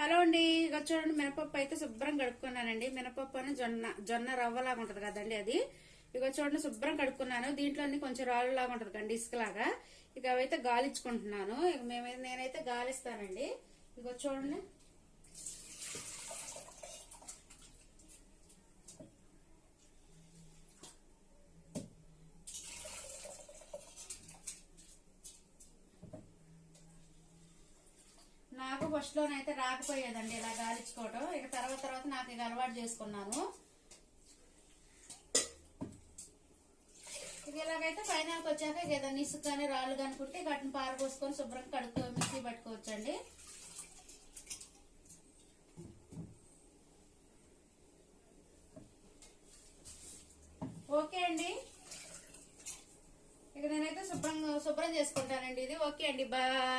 Hello అండి, ఇక చూడండి మినపప్పు అయితే శుభ్రం కడుక్కున్నానండి. మినపప్పు అని జొన్న రవ్వలాగా ఉంటది కదండి అది. ఇక చూడండి శుభ్రం కడుక్కున్నాను. దీంట్లో కొంచెం రాళ్ళు లాగా ఉంటది కండి, ఇసుకలాగా. ఇక అవైతే గాలించుకుంటున్నాను. ఇక నేనైతే గాలిస్తానండి. ఇక చూడండి నాకు ఫస్ట్ లోనైతే రాకపోయేదండి ఇలా గాలించుకోవటం. ఇక తర్వాత నాకు ఇక అలవాటు చేసుకున్నాను. ఇక ఇలాగైతే ఫైనల్కి వచ్చాక ఇక ఏదైనా ఇసుక కానీ రాళ్ళు కనుకుంటే వాటిని పారపోసుకొని శుభ్రం మిక్సీ పట్టుకోవచ్చండి. ఓకే అండి, ఇక నేనైతే శుభ్రం చేసుకుంటానండి. ఇది ఓకే అండి, బాయ్.